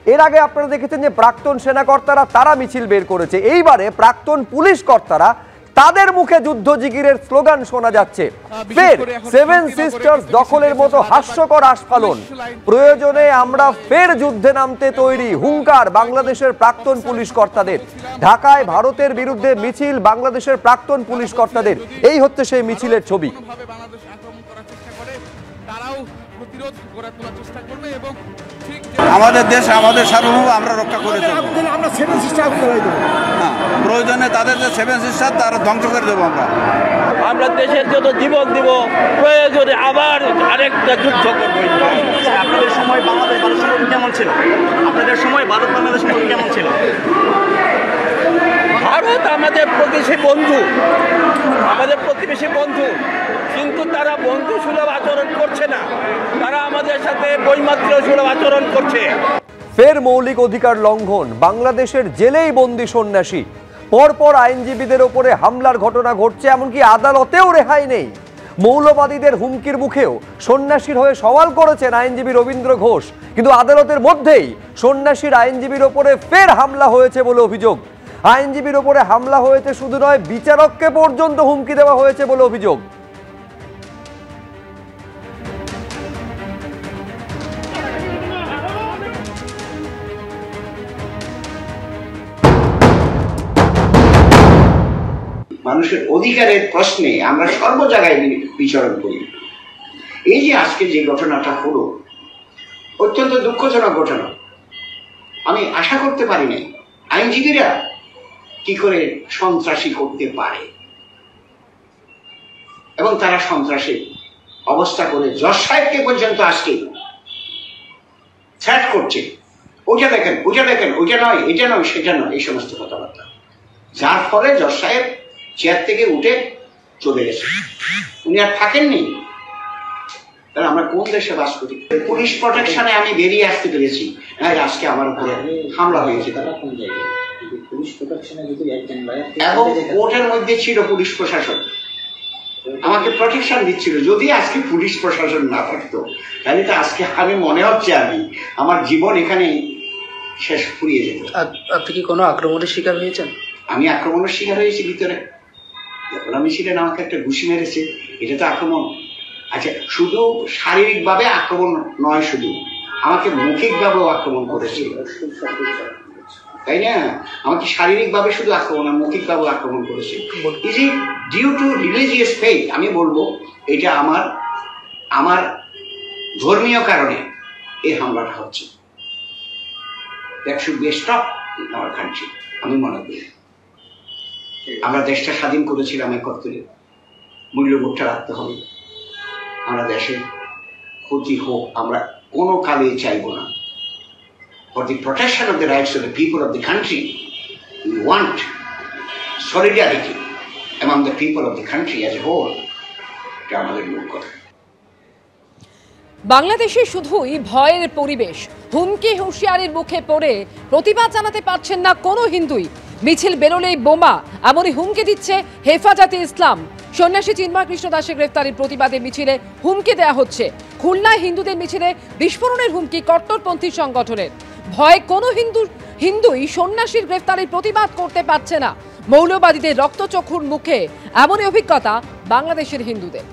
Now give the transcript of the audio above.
এর আগে আপনারা দেখেছেন যে প্রাক্তন সেনাকর্তারা তারা মিছিল বের করেছে, এইবারে প্রাক্তন পুলিশ কর্তারা তাদের মুখে যুদ্ধ জিগিরের স্লোগান শোনা যাচ্ছে। ফের সেভেন সিস্টার্স দখলের মতো হাস্যকর আস্ফালন, প্রয়োজনে আমরা ফের যুদ্ধে নামতে তৈরি, হুঙ্কার বাংলাদেশের প্রাক্তন পুলিশ কর্তাদের। ঢাকায় ভারতের বিরুদ্ধে মিছিল বাংলাদেশের প্রাক্তন পুলিশ কর্তাদের, এই হচ্ছে সেই মিছিলের ছবি। আমাদের দেশ আমাদের সার্বভৌম আমরা রক্ষা করে চলবো। আমরা সেভেন সিস্টার প্রয়োজনে তাদের যে সেভেন সিস্টার তারা ধ্বংস করে দেবো। আমরা দেশের জন্য জীবন দিব, প্রয়োজনে আবার আরেকটা যুদ্ধ করবো। আপনাদের সময় বাংলাদেশ ভারত সম্পর্ক কেমন ছিল? আপনাদের সময় ভারত বাংলাদেশ সম্পর্ক কেমন ছিল? ভারত আমাদের প্রতিবেশী বন্ধু, আমাদের প্রতিবেশী বন্ধু, কিন্তু তারা বন্ধু সুলভ আচরণ করছে না, তারা আমাদের সাথে বৈমাত্র সুলভ আচরণ করছে। ফের মৌলিক অধিকার লঙ্ঘন, বাংলাদেশের জেলেই বন্দী সন্ন্যাসী, পরপর আইনজীবীদের ওপরে হামলার ঘটনা ঘটছে, এমনকি আদালতেও রেহাই নেই। মৌলবাদীদের হুমকির মুখেও সন্ন্যাসীর হয়ে সওয়াল করেছেন আইনজীবী রবীন্দ্র ঘোষ, কিন্তু আদালতের মধ্যেই সন্ন্যাসীর আইনজীবীর ওপরে ফের হামলা হয়েছে বলে অভিযোগ। আইনজীবীর ওপরে হামলা হয়েছে শুধু নয়, বিচারককে পর্যন্ত হুমকি দেওয়া হয়েছে বলে অভিযোগ। মানুষের অধিকারের প্রশ্নে আমরা সর্ব জায়গায় বিচরণ করি। এই যে আজকে যে ঘটনাটা হলো, অত্যন্ত দুঃখজনক ঘটনা। আমি আশা করতে পারি নাই আইনজীবীরা কি করে সন্ত্রাসী করতে পারে, এবং তারা সন্ত্রাসী অবস্থা করে জজ সাহেবকে পর্যন্ত আজকে থ্রেট করছে, ওটা দেখেন, ওটা দেখেন, ওইটা নয়, এটা নয়, সেটা নয়, এই সমস্ত কথাবার্তা, যার ফলে জজ সাহেব চেয়ার থেকে উঠে চলে গেছে। উনি আর থাকেননি। তাহলে আমরা কোন দেশে বাস করি? পুলিশ প্রোটেকশনে আমি বেরিয়ে আসতে পেরেছি, আজকে আমার উপরে হামলা হয়েছে। এবং কোর্টের মধ্যে ছিল পুলিশ প্রশাসন, আমাকে প্রোটেকশন দিচ্ছিল। যদি আজকে পুলিশ প্রশাসন না থাকতো, তাহলে তো আজকে আমি মনে হচ্ছে আমার জীবন এখানে শেষ ফুরিয়ে যেত। আপনি কি কোনো আক্রমণের শিকার হয়েছেন? আমি আক্রমণের শিকার হয়েছি ভিতরে। যখন আমি ছিলেন আমাকে একটা ঘুষি মেরেছে, এটা তো আক্রমণ। আচ্ছা, শুধু শারীরিক ভাবে আক্রমণ নয়, শুধু আমাকে মৌখিক ভাবেও আক্রমণ করেছে, তাই না? আমাকে শারীরিক ভাবে শুধু আক্রমণ, মৌখিক ভাবে আক্রমণ করেছে। Is it due to religious faith? আমি বলবো এটা আমার ধর্মীয় কারণে এই হামলাটা হচ্ছে। That should be stop in our country. আমি মনে করি আমরা দেশটা স্বাধীন করেছিলাম একত্রে, মূল্যবোধটা রাখতে হবে। আমরা দেশের ক্ষতি হোক আমরা কোনো কালেই চাইব না। For the protection of the rights of the people of the country, we want solidarity among the people of the country as a whole. এটা আমাদের মূল কথা। বাংলাদেশে শুধুই ভয়ের পরিবেশ, হুমকি হুঁশিয়ারির মুখে পড়ে প্রতিবাদ জানাতে পারছেন না কোনো হিন্দুই। মিছিল বেরোলেই বোমা, এমনই হুমকি দিচ্ছে হেফাজতে ইসলাম। সন্ন্যাসী চিন্ময় কৃষ্ণ দাসের গ্রেফতারির প্রতিবাদে মিছিলে হুমকি দেওয়া হচ্ছে। খুলনায় হিন্দুদের মিছিলে বিস্ফোরণের হুমকি কট্টরপন্থী সংগঠনের। ভয় কোনো হিন্দুই সন্ন্যাসীর গ্রেফতারির প্রতিবাদ করতে পারছে না। মৌলবাদীদের রক্তচক্ষুর মুখে এমনই অভিজ্ঞতা বাংলাদেশের হিন্দুদের।